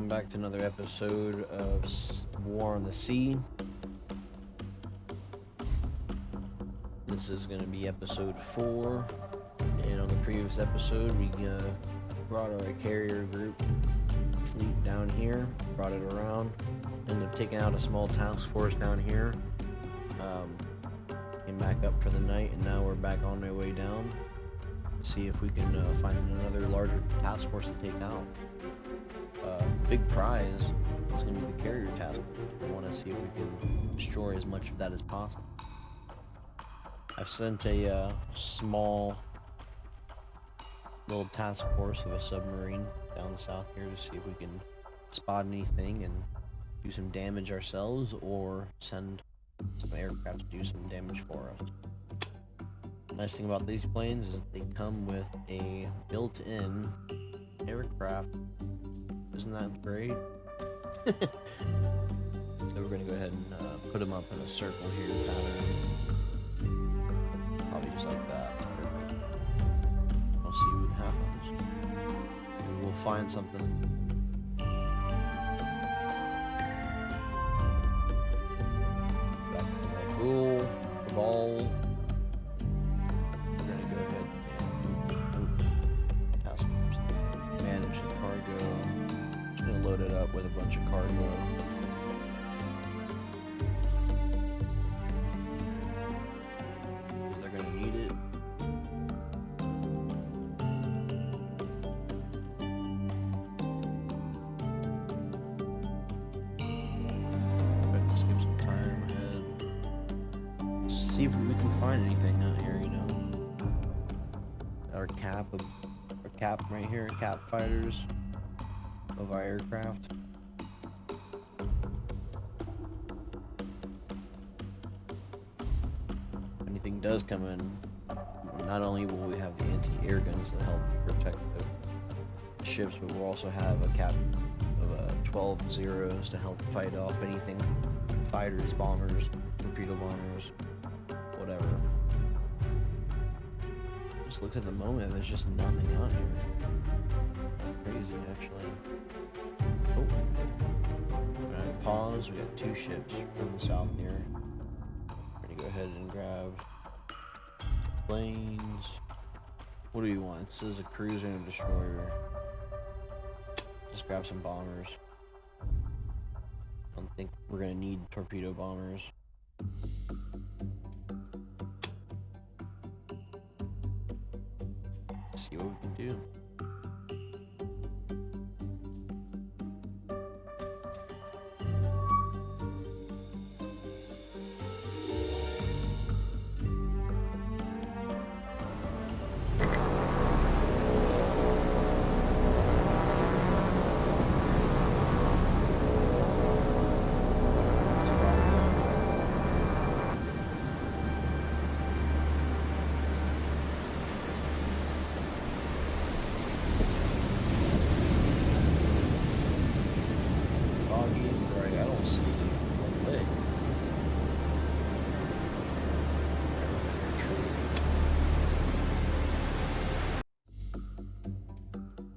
welcome back to another episode of War on the Sea. This is going to be episode 4, and on the previous episode we brought our carrier group fleet down here, brought it around, ended up taking out a small task force down here, came back up for the night, and now we're back on our way down to see if we can find another larger task force to take out. Big prize is going to be the carrier task. I want to see if we can destroy as much of that as possible. I've sent a small little task force of a submarine down south here to see if we can spot anything and do some damage ourselves, or send some aircraft to do some damage for us. The nice thing about these planes is they come with a built-in aircraft. Isn't that great? So we're going to go ahead and put them up in a circle here pattern. Probably just like that. Perfect. We'll see what happens. Maybe we'll find something. Back to the rule, the ball. We're going to go ahead and task force. Manage the cargo. Gonna load it up with a bunch of cargo. Because they're gonna need it. But skip some time ahead. Just see if we can find anything out here, you know. Our cap right here, cap fighters of our aircraft. If anything does come in, not only will we have the anti-air guns that help protect the ships, but we'll also have a cap of 12 zeros to help fight off anything, fighters, bombers, torpedo bombers, whatever. Just looks at the moment, there's just nothing out here. Crazy, actually. Oh. We're gonna pause. We got 2 ships from the south here. We're gonna go ahead and grab planes. What do you want? It says a cruiser and a destroyer. Just grab some bombers. I don't think we're gonna need torpedo bombers. Let's see what we can do.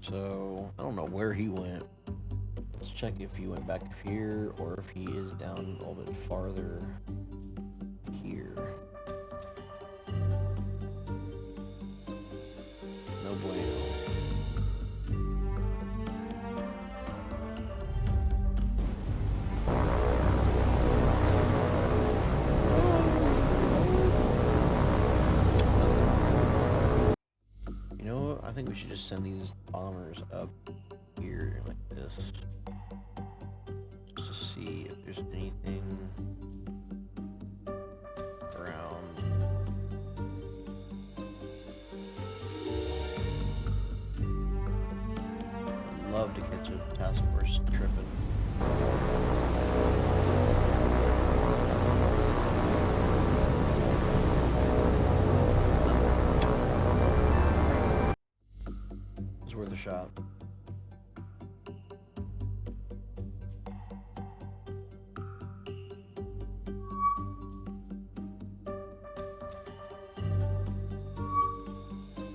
So, I don't know where he went. Let's check if he went back here or if he is down a little bit farther here. No bueno. You know what? I think we should just send these bombers up here like this, just to see if there's anything around. I'd love to catch a task force tripping. It's worth a shot.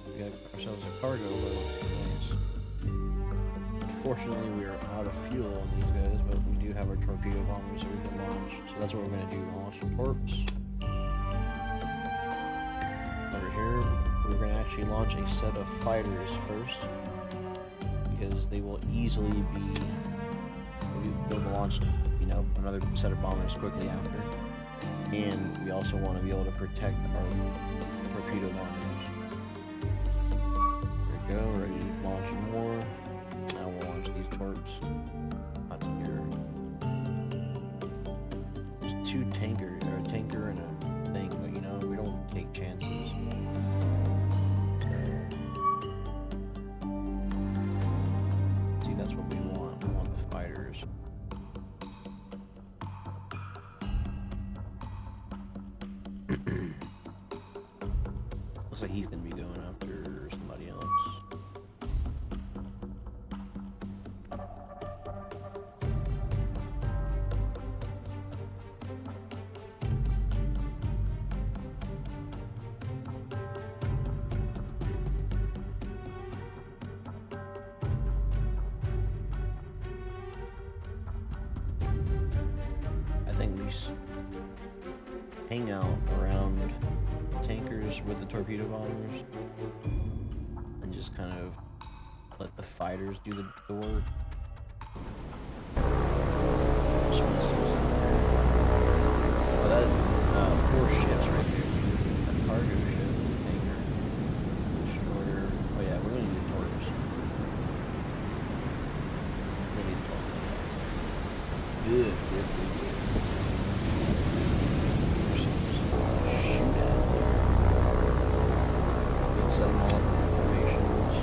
We got ourselves a cargo load. Nice. Unfortunately, we are out of fuel on these guys, but we do have our torpedo bombers that we can launch. So that's what we're going to do. Launch the torps. Over here, we're going to actually launch a set of fighters first, because they will easily be able to launch, you know, another set of bombers quickly after. And we also want to be able to protect our torpedo bombers. There we go, ready to launch more. Now we'll launch these torps. Not here. There's two tankers, or a tanker and a thing, but you know, we don't take chances. See, that's what we want. We want the fighters. Looks like he's gonna be going after somebody else. I think we hang out around tankers with the torpedo bombers and just kind of let the fighters do the work. Just want to see what's in there. Oh, that is 4 ships right there. A cargo ship, tanker, destroyer. Oh yeah, we're gonna need torps. We need torps. Good. Set them all up in formations.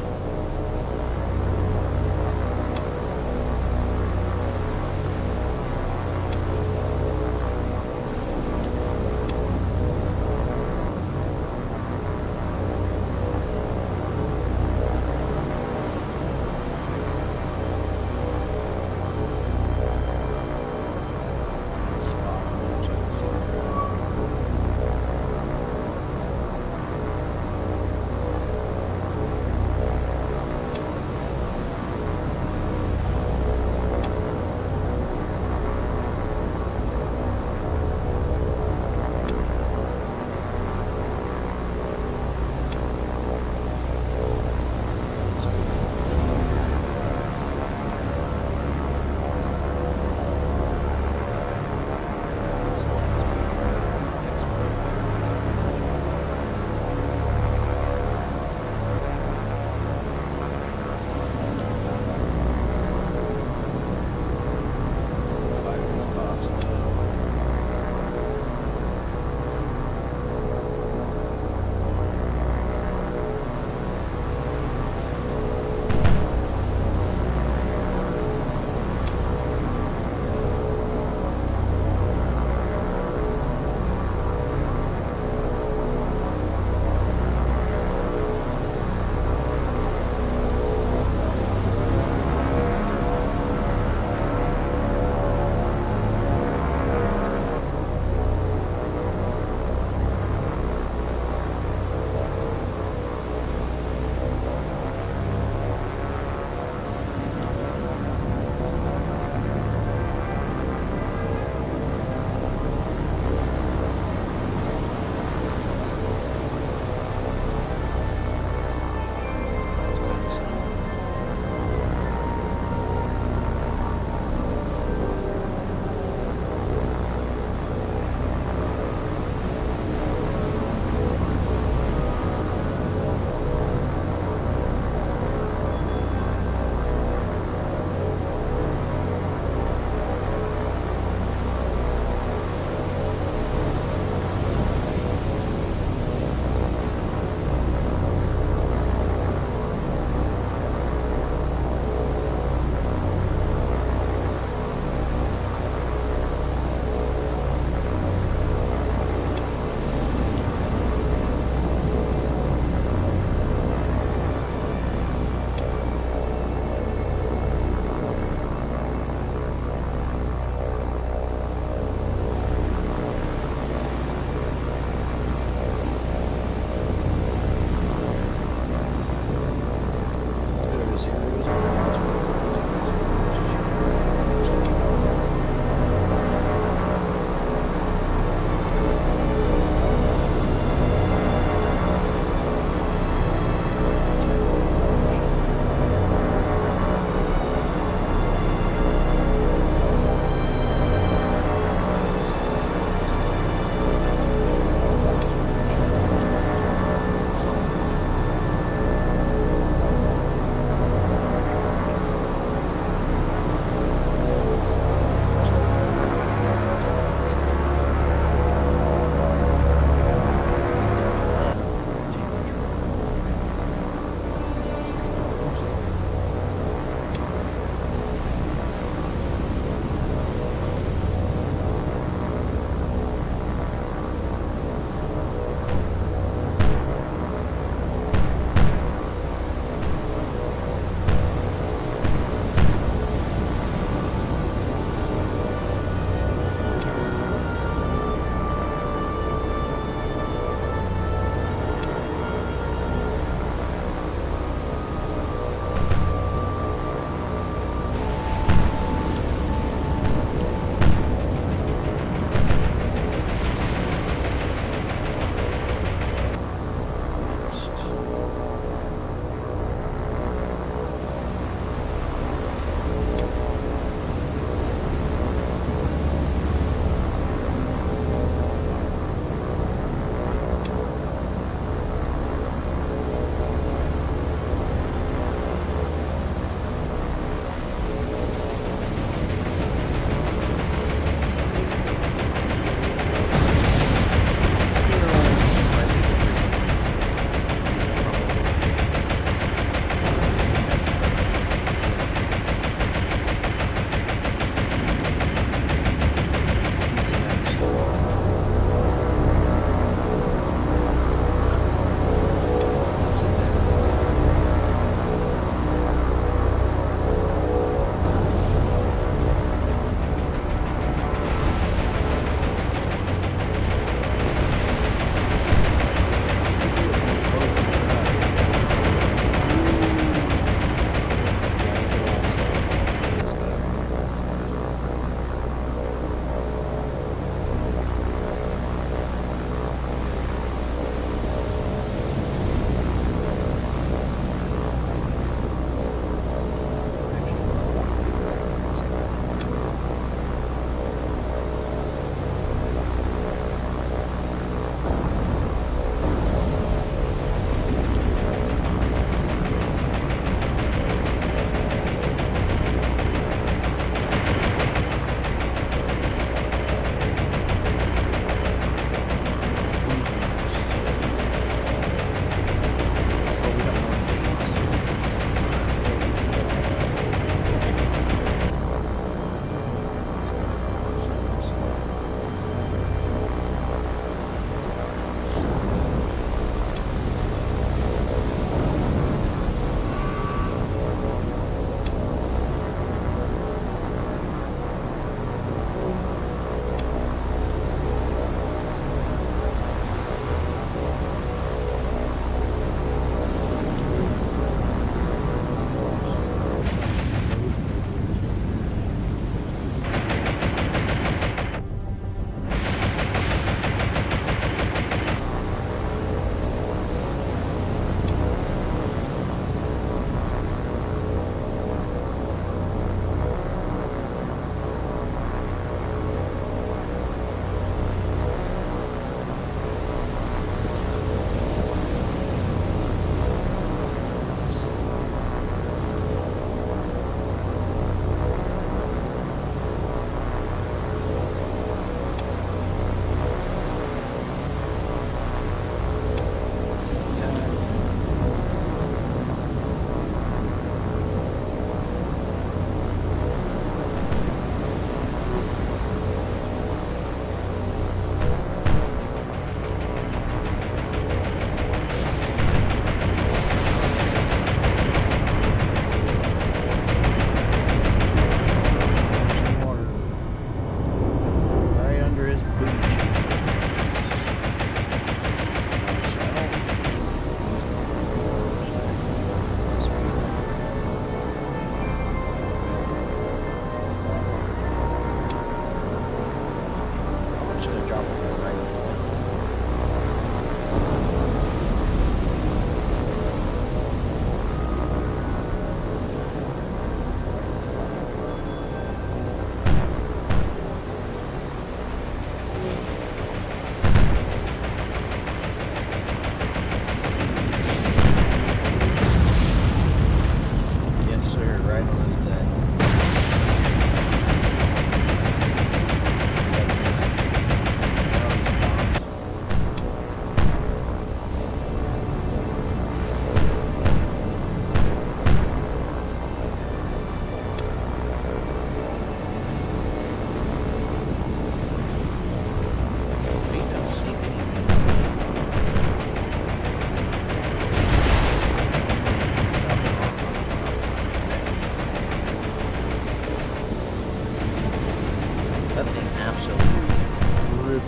That thing absolutely ripped.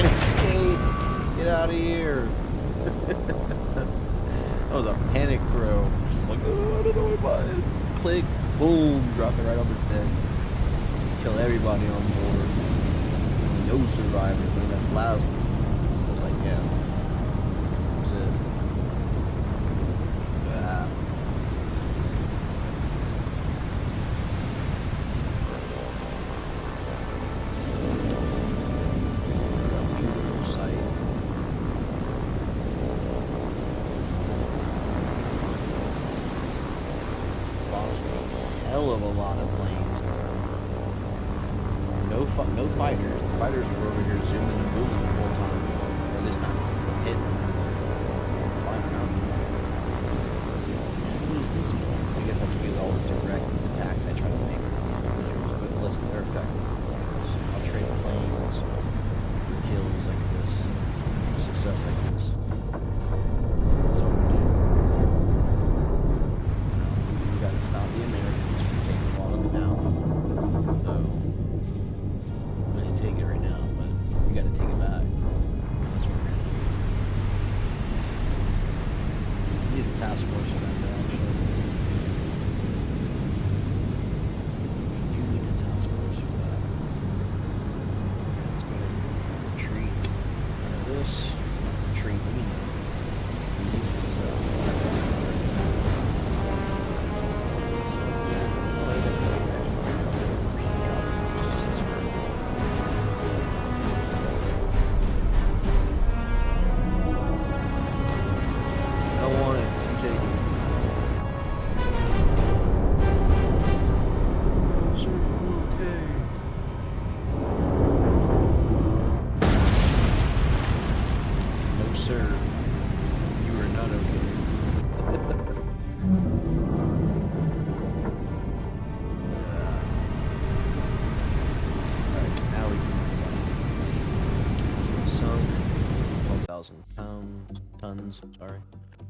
Escape! Get out of here! That was a panic throw. Just like, oh, I don't know what button. Click, boom, drop it right off his deck. Kill everybody on board. No survivors. But that last one, I was like, yeah, that's it. Ah. Hell of a lot of planes. No fighters. The fighters were over here zooming and booming the whole time. Or at least not hitting. Flying around. I guess that's because all the direct attacks I try to make but listen, they're effective. I'll trade planes for kills like this. Success like this. That's what we do. We gotta stop the Americans from taking a lot of it now. So, I didn't take it right now, but we gotta take it back. That's what we're gonna do. We need a task force for that, actually. We do need a task force for that. Let's go ahead and retreat out of this. Retreat, we need to. I don't want it. I'm taking it. Sorry.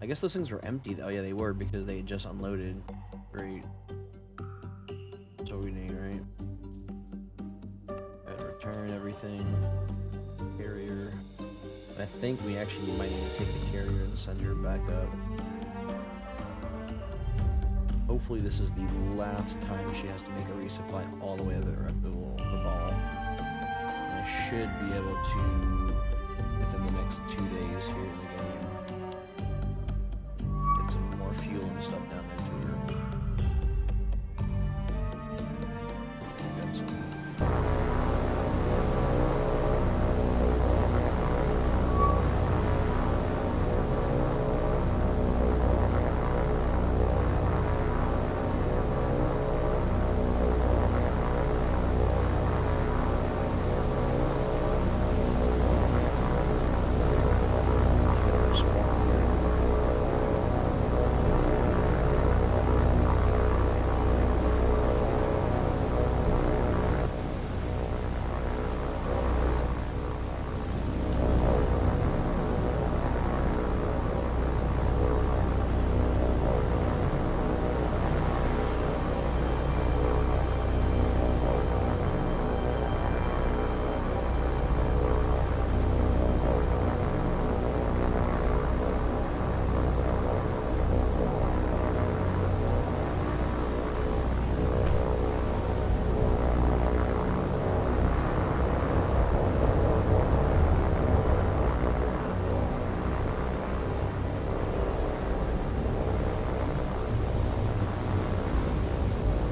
I guess those things were empty. Oh yeah, they were because they had just unloaded. Great. That's what we need, right? Gotta return everything. Carrier. I think we actually might need to take the carrier and send her back up. Hopefully this is the last time she has to make a resupply all the way up the ball. And I should be able to, within the next 2 days here in the game, get some more fuel and stuff down there to her. We got some.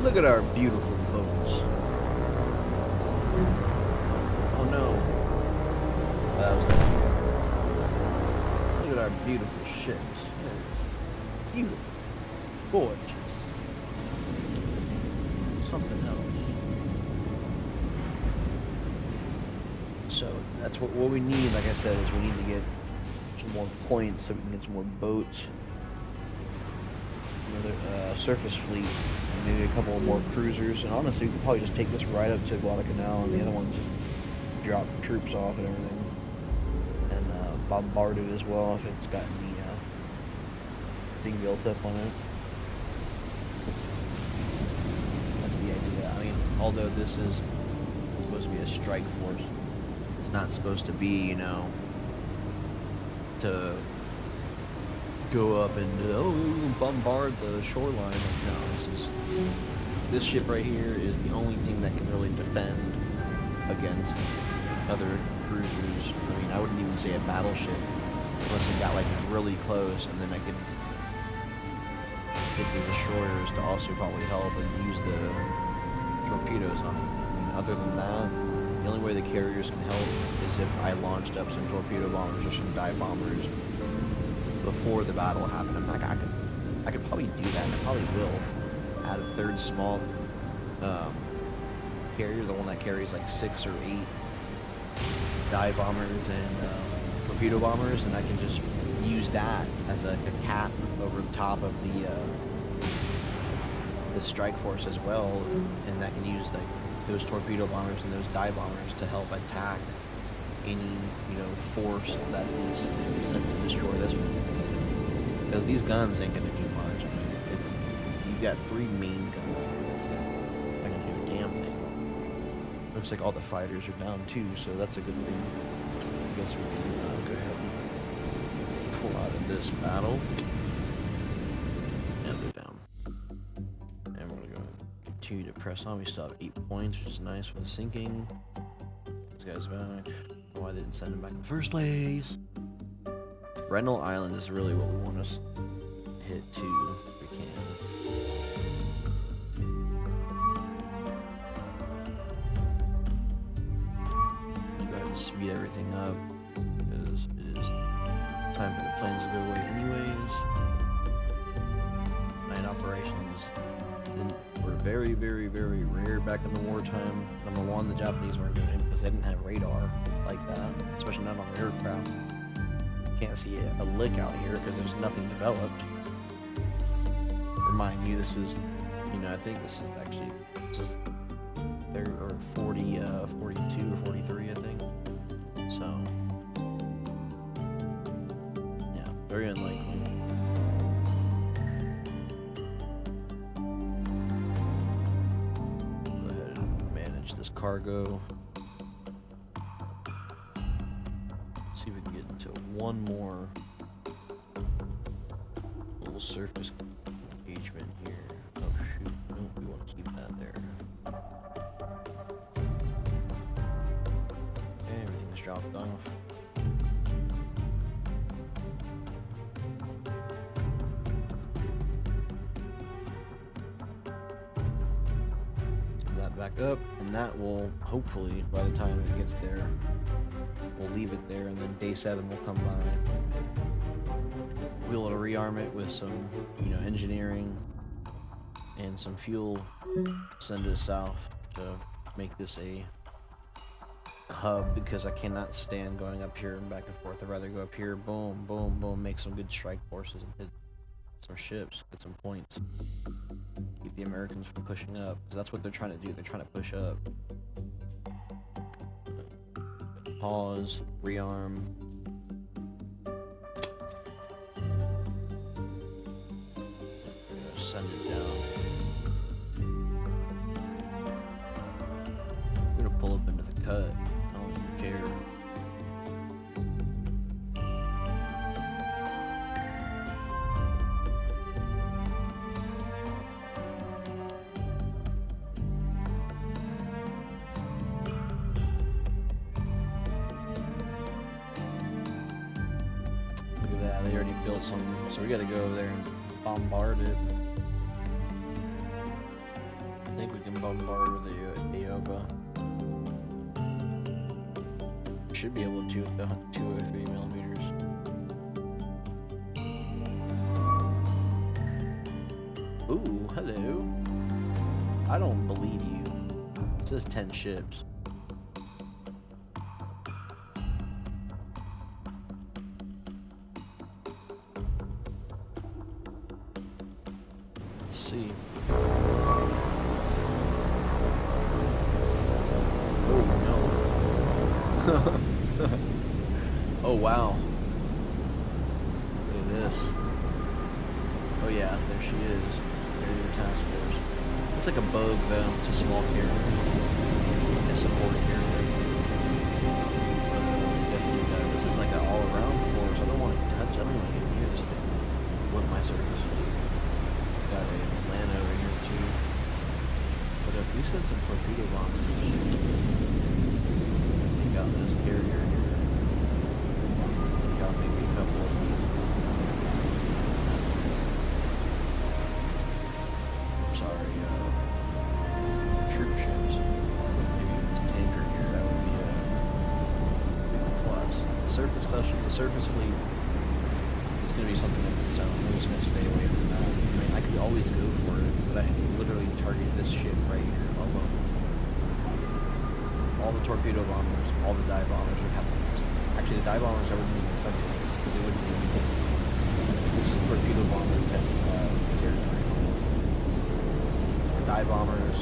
Look at our beautiful boats. Oh no. That was that. Look at our beautiful ships. Beautiful. Gorgeous. Something else. So that's what we need, like I said, is we need to get some more points so we can get some more boats. Another surface fleet. Maybe a couple more cruisers, and honestly, we could probably just take this right up to Guadalcanal, and the other ones drop troops off and everything, and bombard it as well if it's got any thing built up on it. That's the idea. I mean, although this is supposed to be a strike force, it's not supposed to be, you know, to go up and bombard the shoreline. Like, no, this ship right here is the only thing that can really defend against other cruisers. I mean, I wouldn't even say a battleship unless it got like really close, and then I could get the destroyers to also probably help and use the torpedoes on it. I mean, other than that, the only way the carriers can help is if I launched up some torpedo bombers or some dive bombers before the battle happened. I'm like, I could probably do that, and I probably will. Add a third small carrier, the one that carries like 6 or 8 dive bombers and torpedo bombers, and I can just use that as a cap over the top of the strike force as well, and I can use like those torpedo bombers and those dive bombers to help attack any, you know, force that is sent to destroy this one. Because these guns ain't gonna do much. I mean, you've got 3 main guns. That's it. Not gonna do a damn thing. Looks like all the fighters are down too, so that's a good thing. I guess we can go ahead and pull out of this battle. And they're down. And we're gonna go ahead and continue to press on. We still have 8 points, which is nice for the sinking. This guy's back. Why they didn't send him back in the first place. Renal Island is really what we want to hit too, if we can. Go ahead and speed everything up, because it is time for the planes to go away anyways. Night operations were very, very, very rare back in the wartime. Number one, the Japanese weren't doing it because they didn't have radar like that, especially not on the aircraft. Can't see a lick out here because there's nothing developed. Remind you, this is, you know, I think this is actually, this is there, or 42 or 43, I think. So, yeah, Very unlikely. Go ahead and manage this cargo. See if we can get into one more little surface engagement here. Oh shoot, no, we want to keep that there. Okay, everything's dropped off. Back up, and that will hopefully, by the time it gets there, we'll leave it there, and then day 7 will come by. We'll be able to rearm it with some, engineering and some fuel. Send it south to make this a hub, because I cannot stand going up here and back and forth. I'd rather go up here, boom, boom, boom, make some good strike forces and hit some ships, get some points. Keep the Americans from pushing up, because that's what they're trying to do. They're trying to push up. Pause, rearm. Send it down. We're gonna pull up into the cut. I don't even care. They already built some, so we gotta go over there and bombard it. I think we can bombard the F.O.B. Should be able to with the 203 millimeters. Ooh, hello. I don't believe you. It says 10 ships. See. Oh no. Oh wow. Look at this. Oh yeah, there she is. There's your task force. It's like a bug though, it's a small carrier. A support carrier. Definitely does. This is like an all-around force. I don't want to touch, I don't want to get near this thing. With my surface fleet. Got a land over here too. But if we send some torpedo bombers, we got this carrier here. We got maybe a couple of these. I'm sorry, troop ships. Maybe this tanker here, that would be a big plus. The surface fleet is going to be something of its own. I'm just going to stay away from that. I could always go for it, but I have to literally target this ship right here alone. All the torpedo bombers, all the dive bombers would have to miss. Actually, the dive bombers I wouldn't need the second place, because they wouldn't do anything. This is torpedo bomber territory. The dive bombers,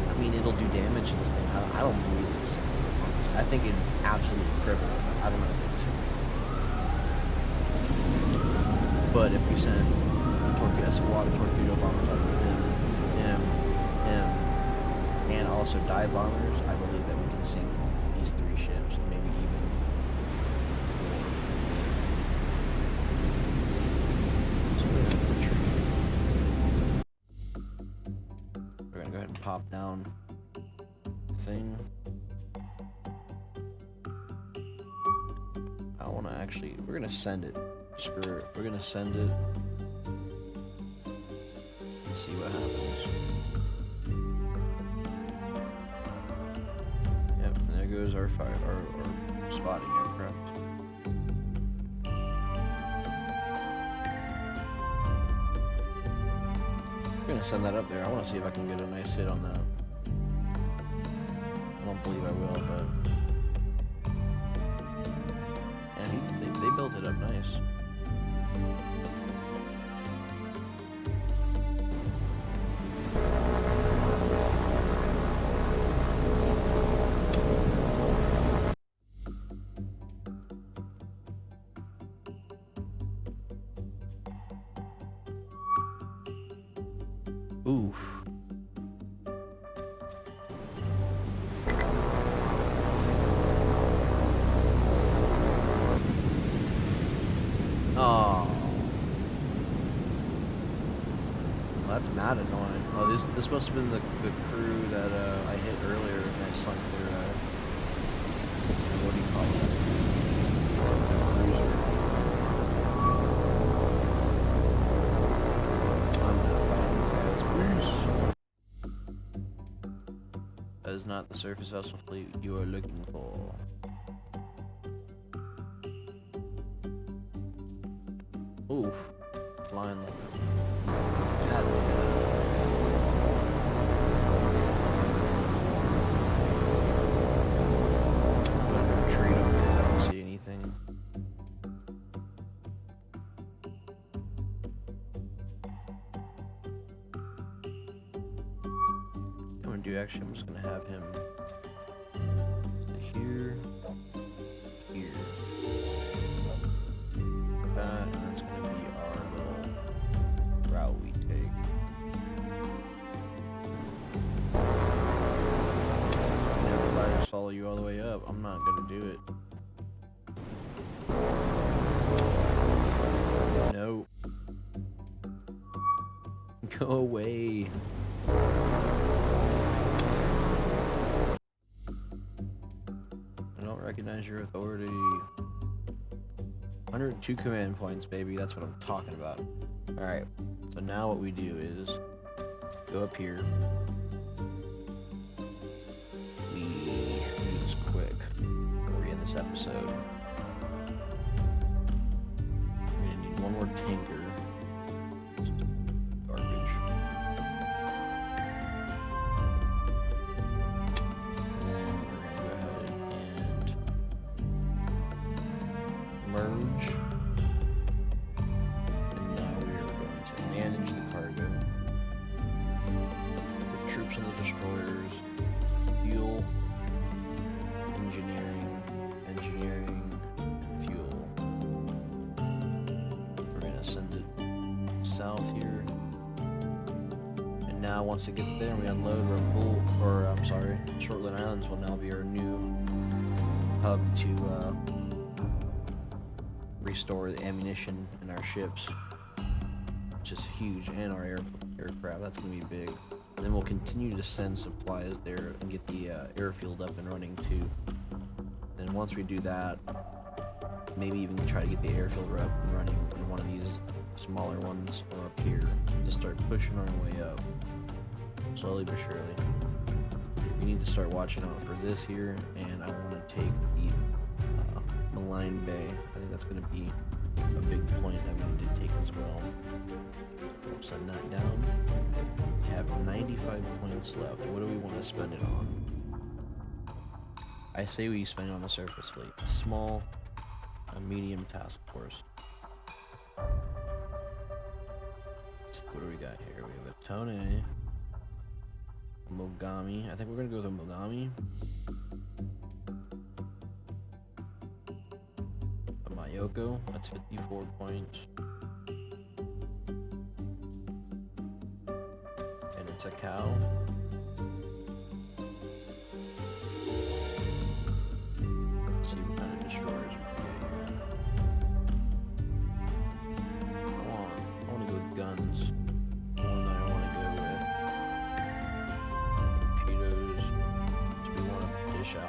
I mean, it'll do damage to this thing. I don't believe it's sinking. I think it'd absolutely cripple it. I don't know if it's sinking. But if we send a squad of torpedo bombers up with him, and also dive bombers, I believe that we can sink these 3 ships, and maybe even more. We're gonna go ahead and pop down the thing. I wanna actually, we're gonna send it. Screw it. We're gonna send it. See what happens. Yep, and there goes our spotting aircraft. We're gonna send that up there. I want to see if I can get a nice hit on that. I don't believe I will, but and they built it up nice. Oof. Oh. Well, that's mad annoying. Oh, this must have been the crew that I hit earlier and I sunk their what do you call it? Cruiser. I'm not fighting these guys. Peace. That is not the surface vessel fleet you are looking for. Oof. Flying like a madman. I'm gonna retreat over here. I don't see anything. I'm gonna do actually, I'm just gonna have him here, here. That, and that's gonna be our little route we take. You know, the fighters follow you all the way up. I'm not gonna do it. No. Go away. I don't recognize your authority. 102 command points, baby. That's what I'm talking about. Alright, so now what we do is go up here. We do this quick before we end this episode. We're gonna need one more tanker. Garbage. And then we're gonna go ahead and merge. And now we are going to manage the cargo. Put troops on the destroyers. Fuel. Engineering. And fuel. We're gonna send it south here. And now once it gets there and we unload, Shortland Islands will now be our new hub to restore the ammunition in our ships, which is huge, and our aircraft. That's going to be big. And then we'll continue to send supplies there and get the airfield up and running too. And once we do that, maybe even try to get the airfield up and running in one of these smaller ones or up here to start pushing our way up slowly but surely. We need to start watching out for this here, and I want to take the Malign Bay. I think that's going to be a big point that we need to take as well. We'll send that down. We have 95 points left. What do we want to spend it on? I say we spend it on a surface fleet. Small, a medium task force. What do we got here? We have a Tone. Mogami. I think we're gonna go with a Mogami. A Mayoko. That's 54 points. And it's a cow. Let's see what kind of destroyers we can get here. I want to go with guns. One that I want to go with. Torpedoes. So we want to dish out.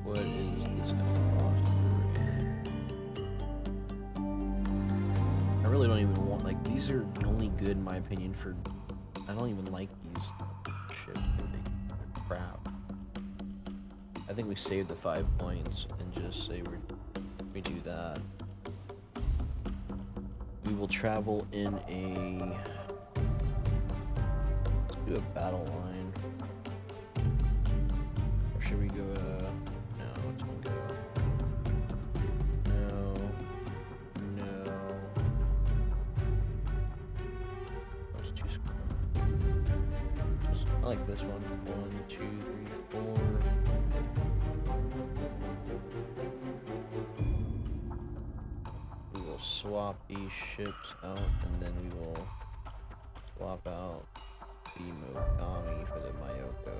What is this gonna cost? I really don't even want, like, these are only good in my opinion for, I don't even like these ships. They're crap. I think we saved the 5 points and just say we do that. We will travel in a, let's do a battle line. Or should sure we go, no, it's gonna go. No. Those two I like this one. 1, 2, 3, 4. We will swap these ships out, and then we will swap out the Mogami for the Mayoko.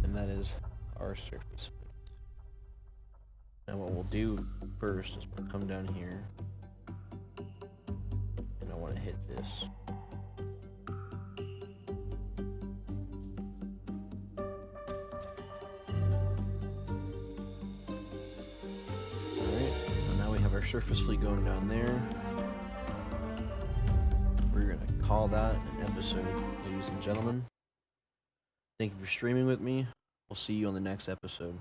And that is our surface fleet. Now what we'll do first is we'll come down here, and I want to hit this. Alright, so now we have our surface fleet going down there. We're going to call that an episode, ladies and gentlemen. Thank you for streaming with me. We'll see you on the next episode.